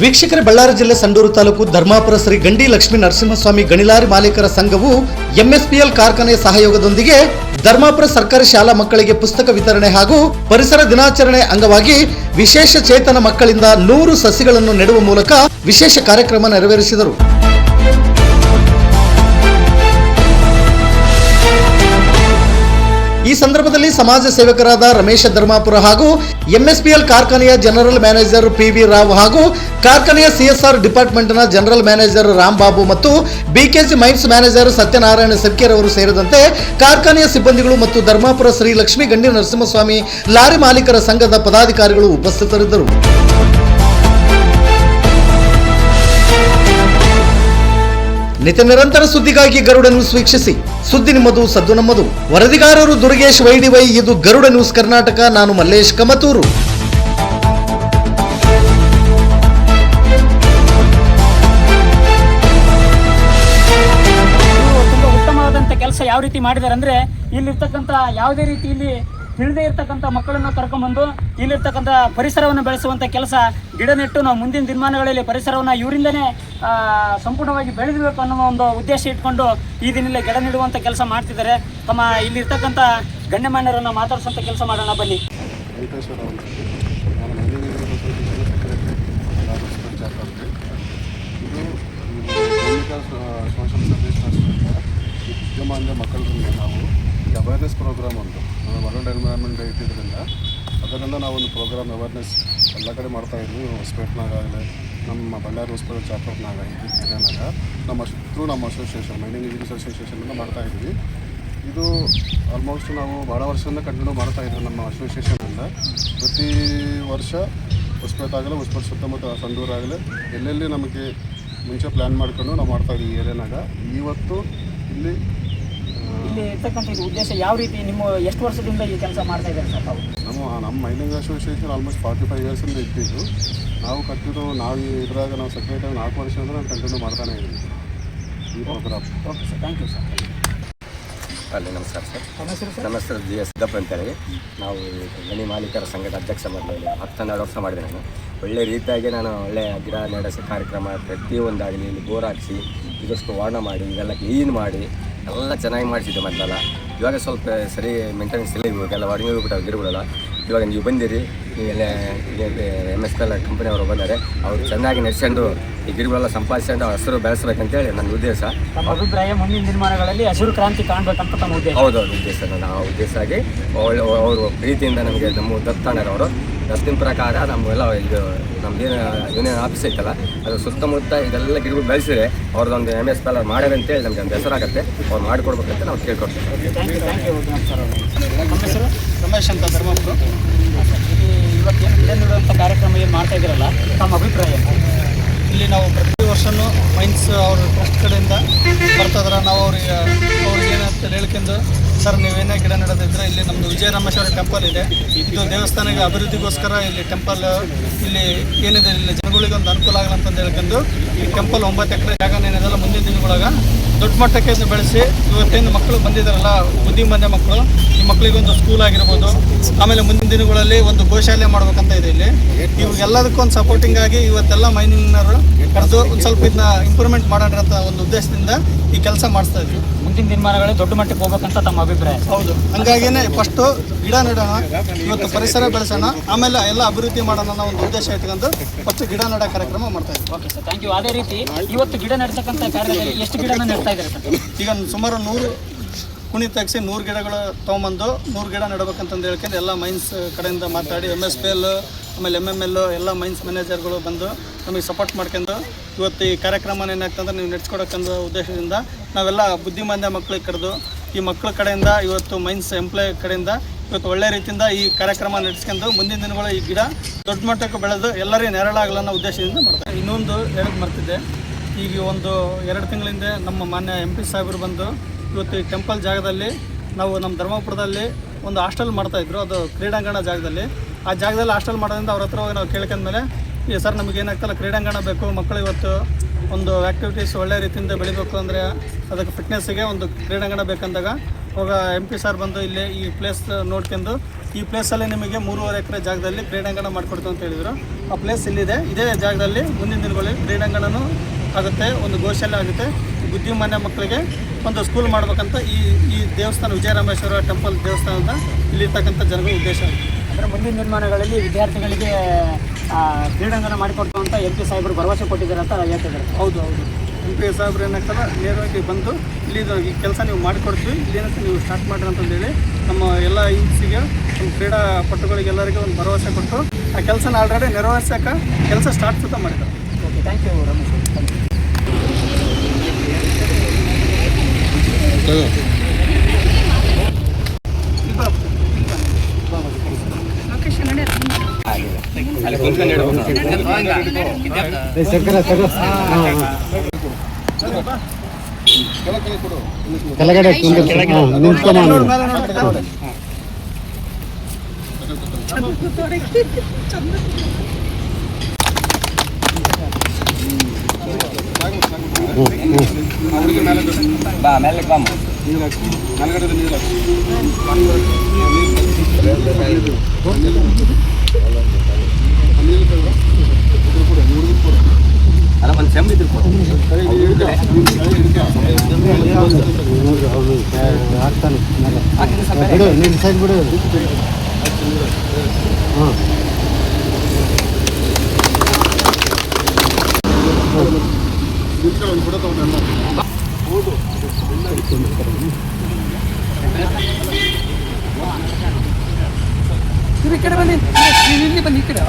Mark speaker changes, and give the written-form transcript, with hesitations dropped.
Speaker 1: ವೀಕ್ಷಕರೇ, ಬಳ್ಳಾರಿ ಜಿಲ್ಲೆ ಸಂಡೂರು ತಾಲೂಕು ಧರ್ಮಾಪುರ ಶ್ರೀ ಗಂಡಿ ಲಕ್ಷ್ಮೀ ನರಸಿಂಹಸ್ವಾಮಿ ಗಣಿಲಾರಿ ಮಾಲೀಕರ ಸಂಘವು ಎಂಎಸ್ಪಿಎಲ್ ಕಾರ್ಖಾನೆಯ ಸಹಯೋಗದೊಂದಿಗೆ ಧರ್ಮಾಪುರ ಸರ್ಕಾರಿ ಶಾಲಾ ಮಕ್ಕಳಿಗೆ ಪುಸ್ತಕ ವಿತರಣೆ ಹಾಗೂ ಪರಿಸರ ದಿನಾಚರಣೆ ಅಂಗವಾಗಿ ವಿಶೇಷ ಚೇತನ ಮಕ್ಕಳಿಂದ 100 ಸಸಿಗಳನ್ನು ನೆಡುವ ಮೂಲಕ ವಿಶೇಷ ಕಾರ್ಯಕ್ರಮ ನೆರವೇರಿಸಿದರು. ಈ ಸಂದರ್ಭದಲ್ಲಿ ಸಮಾಜ ಸೇವಕರಾದ ರಮೇಶ ಧರ್ಮಾಪುರ ಹಾಗೂ ಎಂಎಸ್ಪಿಎಲ್ ಕಾರ್ಖಾನೆಯ ಜನರಲ್ ಮ್ಯಾನೇಜರ್ ಪಿವಿ ರಾವ್ ಹಾಗೂ ಕಾರ್ಖಾನೆಯ ಸಿಎಸ್ಆರ್ ಡಿಪಾರ್ಟ್ಮೆಂಟ್ನ ಜನರಲ್ ಮ್ಯಾನೇಜರ್ ರಾಂಬಾಬು ಮತ್ತು ಬಿಕೆಸಿ ಮೈನ್ಸ್ ಮ್ಯಾನೇಜರ್ ಸತ್ಯನಾರಾಯಣ ಸರ್ಕೇರ್ ಅವರು ಸೇರಿದಂತೆ ಕಾರ್ಖಾನೆಯ ಸಿಬ್ಬಂದಿಗಳು ಮತ್ತು ಧರ್ಮಾಪುರ ಶ್ರೀ ಲಕ್ಷ್ಮೀ ಗಂಡಿ ನರಸಿಂಹಸ್ವಾಮಿ ಲಾರಿ ಮಾಲೀಕರ ಸಂಘದ ಪದಾಧಿಕಾರಿಗಳು ಉಪಸ್ಥಿತರಿದ್ದರು. ನಿತ್ಯ ನಿರಂತರ ಸುದ್ದಿಗಾಗಿ ಗರುಡ ನ್ಯೂಸ್ ವೀಕ್ಷಿಸಿ. ಸುದ್ದಿ ನಿಮ್ಮದು, ಸದ್ದು ನಮ್ಮದು. ವರದಿಗಾರರು ದುರ್ಗೇಶ್ ವೈಡಿವೈ. ಇದು ಗರುಡ ನ್ಯೂಸ್ ಕರ್ನಾಟಕ. ನಾನು ಮಲ್ಲೇಶ್ ಕಮತೂರು.
Speaker 2: ತುಂಬಾ ಉತ್ತಮವಾದಂತ ಕೆಲಸ ಯಾವ ರೀತಿ ಮಾಡಿದ್ದಾರೆ ಅಂದ್ರೆ, ಇಲ್ಲಿರ್ತಕ್ಕಂಥ ಯಾವುದೇ ರೀತಿ ಇಲ್ಲಿ ತಿಳಿದೇ ಇರ್ತಕ್ಕಂಥ ಮಕ್ಕಳನ್ನು ಕರ್ಕೊಂಡ್ಬಂದು ಇಲ್ಲಿರ್ತಕ್ಕಂಥ ಪರಿಸರವನ್ನು ಬೆಳೆಸುವಂಥ ಕೆಲಸ, ಗಿಡ ನೆಟ್ಟು ನಾವು ಮುಂದಿನ ದಿನಮಾನಗಳಲ್ಲಿ ಪರಿಸರವನ್ನು ಇವರಿಂದನೇ ಸಂಪೂರ್ಣವಾಗಿ ಬೆಳೆದಿರಬೇಕು ಅನ್ನೋ ಒಂದು ಉದ್ದೇಶ ಇಟ್ಕೊಂಡು ಈ ದಿನದಲ್ಲಿ ಗಿಡ ನೆಡುವಂಥ ಕೆಲಸ ಮಾಡ್ತಿದ್ದಾರೆ. ತಮ್ಮ ಇಲ್ಲಿರ್ತಕ್ಕಂಥ ಗಣ್ಯಮಾನ್ಯರನ್ನು ಮಾತಾಡಿಸುವಂಥ ಕೆಲಸ ಮಾಡೋಣ ಬನ್ನಿ.
Speaker 3: ಮಕ್ಕಳಿಗೆ ನಾವು ಅವೇರ್ನೆಸ್ ಪ್ರೋಗ್ರಾಮ್ ಒಂದು ವರ್ಲ್ಡ್ ಎನ್ವೈರನ್ಮೆಂಟ್ ಡೇ ಇಟ್ಟಿದ್ದರಿಂದ ಅದರಿಂದ ನಾವೊಂದು ಪ್ರೋಗ್ರಾಮ್ ಅವೇರ್ನೆಸ್ ಎಲ್ಲ ಕಡೆ ಮಾಡ್ತಾಯಿದ್ವಿ. ಹೊಸಪೇಟೆನಾಗಲಿ, ನಮ್ಮ ಬಳ್ಳಾರಿ ಹೊಸಪೇಟೆ ಚಾಪರ್ನಾಗ, ಏರಿಯಾನಾಗ ನಮ್ಮ ಅಸೋಸಿಯೇಷನ್ ಮೈನಿಂಗ್ ಇಂಜಿನಿಯರ್ಸ್ ಅಸೋಸಿಯೇಷನಿಂದ ಮಾಡ್ತಾಯಿದ್ವಿ. ಇದು ಆಲ್ಮೋಸ್ಟ್ ನಾವು ಭಾಳ ವರ್ಷದಿಂದ ಕಂಟಿನ್ಯೂ ಮಾಡ್ತಾಯಿದ್ವಿ. ನಮ್ಮ ಅಸೋಸಿಯೇಷನಿಂದ ಪ್ರತಿ ವರ್ಷ ಹೊಸಪೇಟೆ ಸುತ್ತಮುತ್ತ ಸಂಡೂರಾಗಲಿ ಎಲ್ಲೆಲ್ಲಿ ನಮಗೆ ಮುಂಚೆ ಪ್ಲ್ಯಾನ್ ಮಾಡ್ಕೊಂಡು ನಾವು ಮಾಡ್ತಾಯಿದ್ವಿ ಈ ಏರಿಯಾನಾಗ. ಇವತ್ತು ಇಲ್ಲಿ
Speaker 2: ಇರ್ತಕ್ಕಂಥ ಇದು ಉದ್ದೇಶ ಯಾವ ರೀತಿ, ನಿಮ್ಮ ಎಷ್ಟು ವರ್ಷದಿಂದ ಈ ಕೆಲಸ ಮಾಡ್ತಾ ಇದ್ದಾರೆ ಸರ್ ತಾವು?
Speaker 3: ನಮ್ಮ ಮೈನಿಂಗ್ ಅಸೋಸಿಯೇಷನ್ ಆಲ್ಮೋಸ್ಟ್ 45 ಇಯರ್ಸಿಂದ ಇಟ್ಟಿದ್ದು. ನಾವು ನಾವು ಇದ್ರಾಗ ನಾವು ಸೆಕ್ರೆಟರಿ 4 ವರ್ಷದಿಂದ ನಾವು ಕಂಟಿನ್ಯೂ ಮಾಡ್ತಾನೆ ಇದ್ದೀವಿ ಈ programme.
Speaker 2: Okay sir, thank you sir.
Speaker 4: ಅಲ್ಲಿ ನಮಸ್ಕಾರ ಸರ್. ನಮ್ಮ ಹೆಸರು ಜಿ ಎಸ್ ಸಿದ್ದಪ್ಪ ಅಂತೇಳಿ. ನಾವು ಗಣಿ ಮಾಲೀಕರ ಸಂಘದ ಅಧ್ಯಕ್ಷ ಮೊದಲು 10-12 ವರ್ಷ ಮಾಡಿದೆ. ನಾನು ಒಳ್ಳೆ ರೀತಿಯಾಗಿ ಒಳ್ಳೆಯ ಗಿಡ ನೆಡೆಸೋ ಕಾರ್ಯಕ್ರಮ ಪ್ರತಿಯೊಂದಾಗಲಿ, ಇಲ್ಲಿ ಬೋರ್ ಹಾಕಿಸಿ ಇದಷ್ಟು ವರ್ಣ ಮಾಡಿ ಇದೆಲ್ಲ ಕ್ಲೀನ್ ಮಾಡಿ ಎಲ್ಲ ಚೆನ್ನಾಗಿ ಮಾಡಿಸಿದ್ದೆ ಮೊದಲೆಲ್ಲ. ಇವಾಗ ಸ್ವಲ್ಪ ಸರಿ ಮೇಂಟೆನೆನ್ಸ್ ಇಲ್ಲ, ಇವಾಗೆಲ್ಲ ಒಡಗಿ ಹೋಗ್ಬಿಟ್ಟು ಗಿಡಗಳೆಲ್ಲ. ಇವಾಗ ನೀವು ಬಂದಿರಿ, ನೀವೆಲ್ಲ MSPL ಕಂಪನಿಯವರು ಬಂದರೆ ಅವರು ಚೆನ್ನಾಗಿ ನಡೆಸ್ಕೊಂಡು ಈ ಗಿಡಗಳೆಲ್ಲ ಸಂಪಾದಿಸ್ಕೊಂಡು ಹಸಿರು ಬೆಳೆಸ್ಬೇಕಂತೇಳಿ ನನ್ನ ಉದ್ದೇಶ.
Speaker 2: ನಮ್ಮ ಅಭಿಪ್ರಾಯ ಮುಂದಿನ ದಿನಮಾನಗಳಲ್ಲಿ ಹಸಿರು ಕ್ರಾಂತಿ ಕಾಣಬೇಕಂತ ತಮ್ಮ ಉದ್ದೇಶ?
Speaker 4: ಹೌದೌದು, ಉದ್ದೇಶ. ನನ್ನ ಉದ್ದೇಶ ಆಗಿ ಅವರು ಪ್ರೀತಿಯಿಂದ ನಮಗೆ ನಮ್ಮ ದತ್ತಾಣರವರು ದತ್ತಿನ ಪ್ರಕಾರ ನಮ್ಮೆಲ್ಲ ಇದು ನಮ್ಮದೇನು ಯೂನಿಯನ್ ಆಫೀಸ್ ಐತಲ್ಲ, ಅದು ಸುತ್ತಮುತ್ತ ಇದೆಲ್ಲ ಗಿಡಗಳು ಬೆಳೆಸಿದ್ರೆ ಅವ್ರದ್ದೊಂದು MSPL ಮಾಡಿರಂತೇಳಿ ನಮಗೆ ಒಂದು ಹೆಸರಾಗುತ್ತೆ. ಅವ್ರು ಮಾಡಿಕೊಡ್ಬೇಕಂತ ನಾವು ಕೇಳ್ಕೊಡ್ತೀವಿ.
Speaker 2: Thank you sir. ನಮ್ಮ ಹೆಸರು
Speaker 5: ರಮೇಶ್ ಅಂತ, ಧರ್ಮಪುರ.
Speaker 2: ಇವತ್ತೇನು ಗಿಡ ನೆಡುವಂಥ ಕಾರ್ಯಕ್ರಮ ಏನು ಮಾಡ್ತಾ ಇದ್ದೀರಲ್ಲ, ತಮ್ಮ ಅಭಿಪ್ರಾಯ?
Speaker 5: ಇಲ್ಲಿ ನಾವು ಪ್ರತಿ ವರ್ಷವೂ ಮೈನ್ಸ್ ಅವ್ರ ಟ್ರಸ್ಟ್ ಕಡೆಯಿಂದ ಬರ್ತಾಯಿದ್ರೆ ನಾವು ಅವ್ರಿಗೆ ಏನಂತ ಹೇಳ್ಕೊಂಡು, ಸರ್ ನೀವೇನೇ ಗಿಡ ನೆಡೋದಿದ್ರೆ ಇಲ್ಲಿ ನಮ್ಮದು ವಿಜಯರಾಮೇಶ್ವರ ಟೆಂಪಲ್ ಇದೆ. ಇದು ದೇವಸ್ಥಾನಕ್ಕೆ ಅಭಿವೃದ್ಧಿಗೋಸ್ಕರ ಇಲ್ಲಿ ಟೆಂಪಲ್ ಇಲ್ಲಿ ಏನಿದೆ, ಇಲ್ಲಿ ಜನಗಳಿಗೆ ಒಂದು ಅನುಕೂಲ ಆಗಲ್ಲ ಅಂತಂದು ಹೇಳ್ಕೊಂಡು ಈ ಟೆಂಪಲ್ 9 ಎಕರೆ ಜಾಗನೇನಿದೆಲ್ಲ ಮುಂದಿನ ದಿನಗಳಾಗ ದೊಡ್ಡ ಮಟ್ಟಕ್ಕೆ ಬೆಳೆಸಿ ಇವತ್ತೇನು ಮಕ್ಕಳು ಬಂದಿದ್ದಾರಲ್ಲ, ಬುದ್ಧಿಮಾಂದ್ಯ ಮಕ್ಕಳು, ಈ ಮಕ್ಕಳಿಗೊಂದು ಸ್ಕೂಲ್ ಆಗಿರ್ಬೋದು, ಆಮೇಲೆ ಮುಂದಿನ ದಿನಗಳಲ್ಲಿ ಒಂದು ಗೋಶಾಲೆ ಮಾಡ್ಬೇಕಂತ ಇದೆ. ಇಲ್ಲಿ ಇವಾಗೆಲ್ಲದಕ್ಕೂ ಒಂದು ಸಪೋರ್ಟಿಂಗ್ ಆಗಿ ಇವತ್ತೆಲ್ಲ ಮೈನಿಂಗ್ನವರು ಕರೆದು ಒಂದು ಸ್ವಲ್ಪ ಇದನ್ನ ಇಂಪ್ರೂವ್ಮೆಂಟ್ ಮಾಡೋಣ ಅಂತ ಒಂದು ಉದ್ದೇಶದಿಂದ ಈ ಕೆಲಸ ಮಾಡಿಸ್ತಾ ಇದ್ವಿ.
Speaker 2: ಮುಂದಿನ ದಿನಮಾನಗಳಲ್ಲಿ ದೊಡ್ಡ ಮಟ್ಟಕ್ಕೆ ಹೋಗ್ಬೇಕಂತ ತಮ್ಮ ಅಭಿಪ್ರಾಯ?
Speaker 5: ಹೌದು, ಹಂಗಾಗಿನೇ ಫಸ್ಟು ಗಿಡ ನೆಡೋಣ, ಇವತ್ತು ಪರಿಸರ ಬೆಳೆಸೋಣ, ಆಮೇಲೆ ಎಲ್ಲ ಅಭಿವೃದ್ಧಿ ಮಾಡೋಣ ಅನ್ನೋ ಒಂದು ಉದ್ದೇಶ ಇಟ್ಕೊಂಡು ಫಸ್ಟ್ ಗಿಡ ನೆಡೋ ಕಾರ್ಯಕ್ರಮ ಮಾಡ್ತಾ ಇದ್ವಿ.
Speaker 2: Okay sir, thank you. ಅದೇ ರೀತಿ ಇವತ್ತು ಗಿಡ ನೆಡ್ತಕ್ಕಂಥ ಕಾರ್ಯದಲ್ಲಿ ಎಷ್ಟು ಗಿಡನ ನೆಡ್ತಾ ಇದ್ದಾರೆ ಸರ್?
Speaker 5: ಈಗ ಸುಮಾರು 100 ಕುಣಿ ತೆಗೆಸಿ 100 ಗಿಡಗಳು ತೊಗೊಂಬಂದು 100 ಗಿಡ ನೆಡಬೇಕಂತಂದು ಹೇಳ್ಕೊಂಡು ಎಲ್ಲ ಮೈನ್ಸ್ ಕಡೆಯಿಂದ ಮಾತಾಡಿ MSPL ಆಮೇಲೆ MML ಎಲ್ಲ ಮೈನ್ಸ್ ಮ್ಯಾನೇಜರ್ಗಳು ಬಂದು ನಮಗೆ ಸಪೋರ್ಟ್ ಮಾಡ್ಕೊಂಡು ಇವತ್ತು ಈ ಕಾರ್ಯಕ್ರಮನ ಏನಾಗ್ತಂದ್ರೆ ನೀವು ನಡೆಸ್ಕೊಡೋಕ್ಕಂದು ಉದ್ದೇಶದಿಂದ ನಾವೆಲ್ಲ ಬುದ್ಧಿಮಾಂದ್ಯ ಮಕ್ಕಳಿಗೆ ಕರೆದು ಈ ಮಕ್ಕಳ ಕಡೆಯಿಂದ ಇವತ್ತು ಮೈನ್ಸ್ ಎಂಪ್ಲಾಯ್ ಕಡೆಯಿಂದ ಇವತ್ತು ಒಳ್ಳೆ ರೀತಿಯಿಂದ ಈ ಕಾರ್ಯಕ್ರಮ ನಡೆಸ್ಕೊಂಡು ಮುಂದಿನ ದಿನಗಳು ಈ ಗಿಡ ದೊಡ್ಡ ಮಟ್ಟಕ್ಕೆ ಬೆಳೆದು ಎಲ್ಲರಿಗೂ ನೆರಳಾಗಲ್ಲ ಅನ್ನೋ ಉದ್ದೇಶದಿಂದ ಮಾಡ್ತಾರೆ. ಇನ್ನೊಂದು ಹೇಳೋದು ಮರ್ತಿದ್ದೆ, ಈಗ ಒಂದು 2 ತಿಂಗಳ ಹಿಂದೆ ನಮ್ಮ ಮಾನ್ಯ MP ಸಾಹೇಬರು ಬಂದು ಇವತ್ತು ಈ ಟೆಂಪಲ್ ಜಾಗದಲ್ಲಿ ನಾವು ನಮ್ಮ ಧರ್ಮಪುರದಲ್ಲಿ ಒಂದು ಹಾಸ್ಟೆಲ್ ಮಾಡ್ತಾಯಿದ್ರು. ಅದು ಕ್ರೀಡಾಂಗಣ ಜಾಗದಲ್ಲಿ. ಆ ಜಾಗದಲ್ಲಿ ಹಾಸ್ಟೆಲ್ ಮಾಡೋದ್ರಿಂದ ಅವ್ರ ಹತ್ರ ಹೋಗಿ ನಾವು ಕೇಳ್ಕೊಂಡ್ಮೇಲೆ, ಈ ಸರ್ ನಮಗೆ ಏನಾಗ್ತಲ್ಲ ಕ್ರೀಡಾಂಗಣ ಬೇಕು, ಮಕ್ಕಳು ಇವತ್ತು ಒಂದು ಆ್ಯಕ್ಟಿವಿಟೀಸ್ ಒಳ್ಳೆ ರೀತಿಯಿಂದ ಬೆಳಿಬೇಕು ಅಂದರೆ ಅದಕ್ಕೆ ಫಿಟ್ನೆಸ್ಸಿಗೆ ಒಂದು ಕ್ರೀಡಾಂಗಣ ಬೇಕಂದಾಗ ಅವಾಗ MP ಸರ್ ಬಂದು ಇಲ್ಲೇ ಈ ಪ್ಲೇಸ್ ನೋಡ್ಕೊಂಡು ಈ ಪ್ಲೇಸಲ್ಲಿ ನಿಮಗೆ 3.5 ಎಕರೆ ಜಾಗದಲ್ಲಿ ಕ್ರೀಡಾಂಗಣ ಮಾಡಿಕೊಡ್ತು ಅಂತ ಹೇಳಿದರು. ಆ ಪ್ಲೇಸ್ ಇಲ್ಲಿದೆ. ಇದೇ ಜಾಗದಲ್ಲಿ ಮುಂದಿನ ದಿನಗಳಲ್ಲಿ ಕ್ರೀಡಾಂಗಣನೂ ಆಗುತ್ತೆ, ಒಂದು ಗೋಶಾಲೆ ಆಗುತ್ತೆ. ಬುದ್ಧಿಮಾನ್ಯ ಮಕ್ಕಳಿಗೆ ಒಂದು ಸ್ಕೂಲ್ ಮಾಡ್ಬೇಕಂತ ಈ ದೇವಸ್ಥಾನ ವಿಜಯರಾಮೇಶ್ವರ ಟೆಂಪಲ್ ದೇವಸ್ಥಾನದ ಇಲ್ಲಿರ್ತಕ್ಕಂಥ ಜನಗಳ ಉದ್ದೇಶ ಆಗಿದೆ.
Speaker 2: ಅಂದರೆ ಮುಂದಿನ ನಿರ್ಮಾಣಗಳಲ್ಲಿ ವಿದ್ಯಾರ್ಥಿಗಳಿಗೆ ಕ್ರೀಡಾಂಗಣ ಮಾಡಿಕೊಡ್ತು ಅಂತ MP ಸಾಹೇಬರು ಭರವಸೆ ಕೊಟ್ಟಿದ್ದಾರೆ ಅಂತ ಹೇಳ್ತಿದ್ದಾರೆ.
Speaker 5: ಹೌದು MP ಸಾಹೇಬ್ರು ಏನಾಗ್ತದೆ ನೇರವಾಗಿ ಬಂದು ಇಲ್ಲಿ ಈ ಕೆಲಸ ನೀವು ಮಾಡಿಕೊಡ್ತೀವಿ, ಇಲ್ಲೇನಂತ ನೀವು ಸ್ಟಾರ್ಟ್ ಮಾಡಿರಿ ಅಂತಂದೇಳಿ ನಮ್ಮ ಎಲ್ಲ ಯೂತ್ಸಿಗೆ, ನಮ್ಮ ಕ್ರೀಡಾಪಟುಗಳಿಗೆ ಎಲ್ಲರಿಗೂ ಒಂದು ಭರವಸೆ ಕೊಟ್ಟು ಆ ಕೆಲಸನ ಆಲ್ರೆಡಿ ನೆರವೇರ್ಸೋಕೆ ಕೆಲಸ ಸ್ಟಾರ್ಟ್ ಸುತ್ತ ಮಾಡಿದ್ದಾರೆ.
Speaker 2: Okay, thank you Ramesh.
Speaker 4: ಅಲ್ಲಿ ಕುಂತ್ಕೊಂಡು ಹೇಳ್ಬೋದು.
Speaker 3: ಕೆಳಗಡೆ
Speaker 4: ಬಾ ಮೇಲೆ ಬಾ
Speaker 3: ಮೇಲ್ಗಡೆ ನೀರು
Speaker 4: ಅಲ್ಲ ಒಂದು ಸೆಂಬ್ ಇದ್ರು ಕೊಡು.
Speaker 3: ಬಿಡು ಹಾಂ ಹೌದು
Speaker 5: ಈ ಕಡೆ ಬನ್ನಿ, ಇಲ್ಲಿ ಬನ್ನಿ ಈ ಕಡೆ.